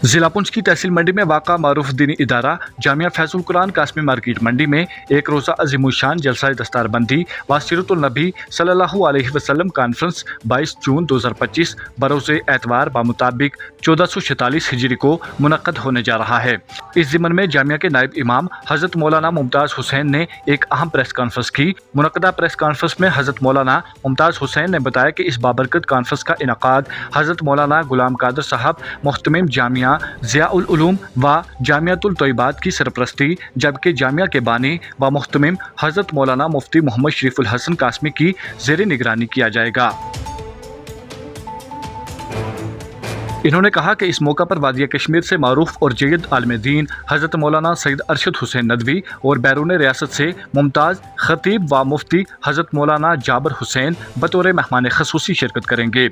ضلع پونچھ کی تحصیل منڈی میں واقع معروف دینی ادارہ جامعہ فیض القرآن قاسمی مارکیٹ منڈی میں ایک روزہ عظیم الشان جلسہ دستار بندی و سیرت النبی صلی اللہ علیہ وسلم کانفرنس 22 جون 2025 بروز اتوار بمطابق 1446 ہجری کو منعقد ہونے جا رہا ہے۔ اس ضمن میں جامعہ کے نائب امام حضرت مولانا ممتاز حسین نے ایک اہم پریس کانفرنس کی۔ منعقدہ پریس کانفرنس میں حضرت مولانا ممتاز حسین نے بتایا کہ اس بابرکت کانفرنس کا انعقاد حضرت مولانا غلام قادر صاحب محتمم جامعہ ضیاء العلوم و جامعۃ الطیبات کی سرپرستی، جبکہ جامعہ کے بانی و محتمم حضرت مولانا مفتی محمد شریف الحسن قاسمی کی زیر نگرانی کیا جائے گا۔ انہوں نے کہا کہ اس موقع پر وادی کشمیر سے معروف اور جید عالم دین حضرت مولانا سید ارشد حسین ندوی اور بیرون ریاست سے ممتاز خطیب و مفتی حضرت مولانا جابر حسین بطور مہمان خصوصی شرکت کریں گے،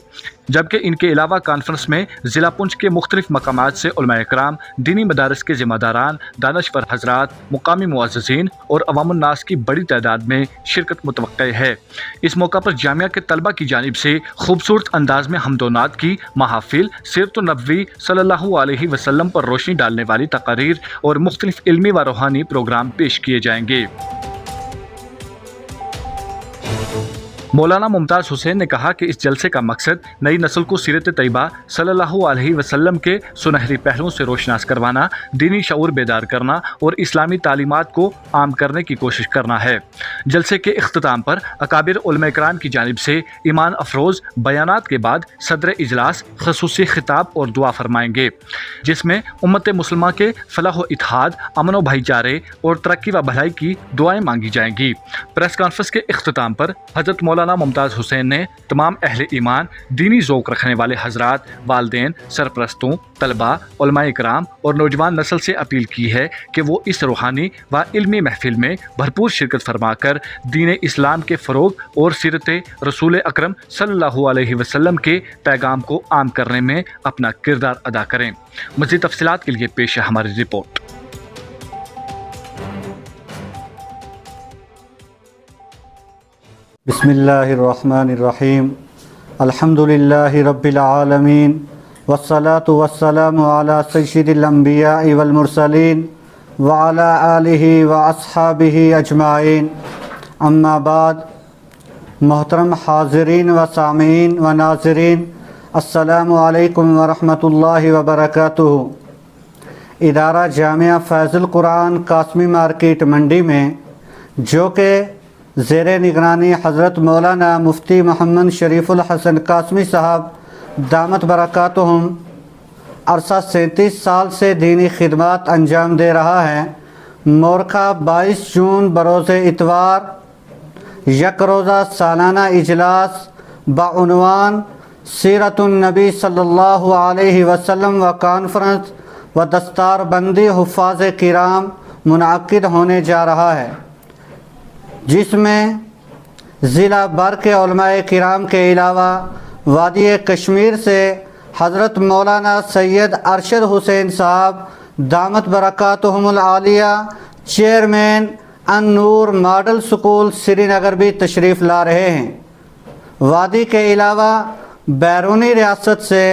جبکہ ان کے علاوہ کانفرنس میں ضلع پونچھ کے مختلف مقامات سے علماء کرام، دینی مدارس کے ذمہ داران، دانشور حضرات، مقامی معززین اور عوام الناس کی بڑی تعداد میں شرکت متوقع ہے۔ اس موقع پر جامعہ کے طلبہ کی جانب سے خوبصورت انداز میں حمد و نعت کی محافل، سیرت النبی صلی اللہ علیہ وسلم پر روشنی ڈالنے والی تقاریر اور مختلف علمی و روحانی پروگرام پیش کیے جائیں گے۔ مولانا ممتاز حسین نے کہا کہ اس جلسے کا مقصد نئی نسل کو سیرت طیبہ صلی اللہ علیہ وسلم کے سنہری پہلوؤں سے روشناس کروانا، دینی شعور بیدار کرنا اور اسلامی تعلیمات کو عام کرنے کی کوشش کرنا ہے۔ جلسے کے اختتام پر اکابر علماء کرام کی جانب سے ایمان افروز بیانات کے بعد صدر اجلاس خصوصی خطاب اور دعا فرمائیں گے، جس میں امت مسلمہ کے فلاح و اتحاد، امن و بھائی چارے اور ترقی و بھلائی کی دعائیں مانگی جائیں گی۔ پریس کانفرنس کے اختتام پر حضرت مولانا ممتاز حسین نے تمام اہل ایمان، دینی ذوق رکھنے والے حضرات، والدین، سرپرستوں، طلباء، علماء کرام اور نوجوان نسل سے اپیل کی ہے کہ وہ اس روحانی و علمی محفل میں بھرپور شرکت فرما کر دین اسلام کے فروغ اور سیرت رسول اکرم صلی اللہ علیہ وسلم کے پیغام کو عام کرنے میں اپنا کردار ادا کریں۔ مزید تفصیلات کے لیے پیش ہے ہماری رپورٹ۔ بسم اللہ الرحمن الرحیم، الحمد للہ رب العالمین، والصلاة والسلام علی سید الانبیاء والمرسلین وعلی آلہ واصحابہ اجمعین، اما بعد۔ محترم حاضرین و سامعین و ناظرین، السلام علیکم ورحمۃ اللہ وبرکاتہ۔ ادارہ جامعہ فیض القرآن قاسمی مارکیٹ منڈی میں، جو کہ زیر نگرانی حضرت مولانا مفتی محمد شریف الحسن قاسمی صاحب دامت برکاتہم عرصہ 37 سال سے دینی خدمات انجام دے رہا ہے، مورخہ 22 جون بروز اتوار یک روزہ سالانہ اجلاس بعنوان سیرت النبی صلی اللہ علیہ وسلم و کانفرنس و دستار بندی حفاظ کرام منعقد ہونے جا رہا ہے، جس میں ضلع بھر کے علماء کرام کے علاوہ وادی کشمیر سے حضرت مولانا سید ارشد حسین صاحب دامت برکاتہم العالیہ، چیئرمین النور ماڈل سکول سری نگر بھی تشریف لا رہے ہیں۔ وادی کے علاوہ بیرونی ریاست سے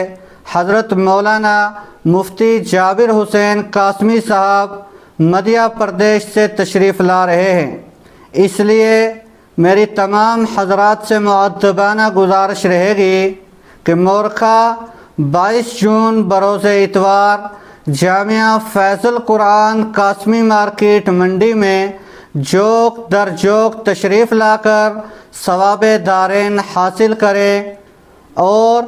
حضرت مولانا مفتی جابر حسین قاسمی صاحب مدھیہ پردیش سے تشریف لا رہے ہیں۔ اس لیے میری تمام حضرات سے مؤدبانہ گزارش رہے گی کہ مورخہ 22 جون بروز اتوار جامعہ فیض القرآن قاسمی مارکیٹ منڈی میں جوک در جوک تشریف لا کر ثواب دارین حاصل کریں، اور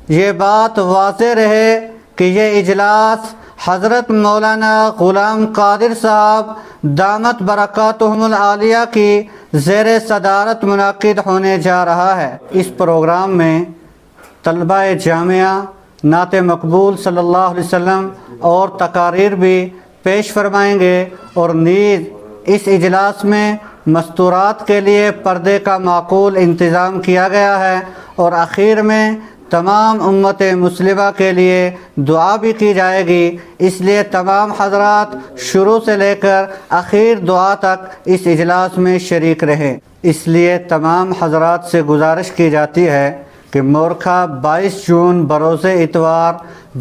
یہ بات واضح رہے کہ یہ اجلاس حضرت مولانا غلام قادر صاحب دامت برکاتہم العالیہ کی زیر صدارت منعقد ہونے جا رہا ہے۔ اس پروگرام میں طلبہ جامعہ نعت مقبول صلی اللہ علیہ وسلم اور تقاریر بھی پیش فرمائیں گے، اور نیز اس اجلاس میں مستورات کے لیے پردے کا معقول انتظام کیا گیا ہے، اور آخر میں تمام امت مسلمہ کے لیے دعا بھی کی جائے گی۔ اس لیے تمام حضرات شروع سے لے کر آخر دعا تک اس اجلاس میں شریک رہیں۔ اس لیے تمام حضرات سے گزارش کی جاتی ہے کہ مورخہ 22 جون بروز اتوار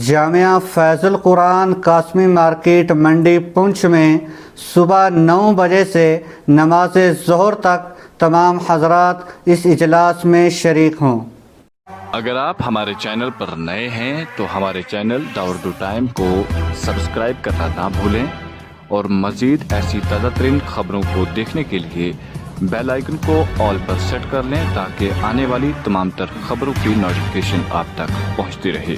جامعہ فیض القرآن قاسمی مارکیٹ منڈی پونچھ میں صبح 9 بجے سے نماز ظہر تک تمام حضرات اس اجلاس میں شریک ہوں۔ اگر آپ ہمارے چینل پر نئے ہیں تو ہمارے چینل داوردو ٹائم کو سبسکرائب کرنا نہ بھولیں اور مزید ایسی تازہ ترین خبروں کو دیکھنے کے لیے بیل آئیکن کو آل پر سیٹ کر لیں تاکہ آنے والی تمام تر خبروں کی نوٹیفیکیشن آپ تک پہنچتی رہے۔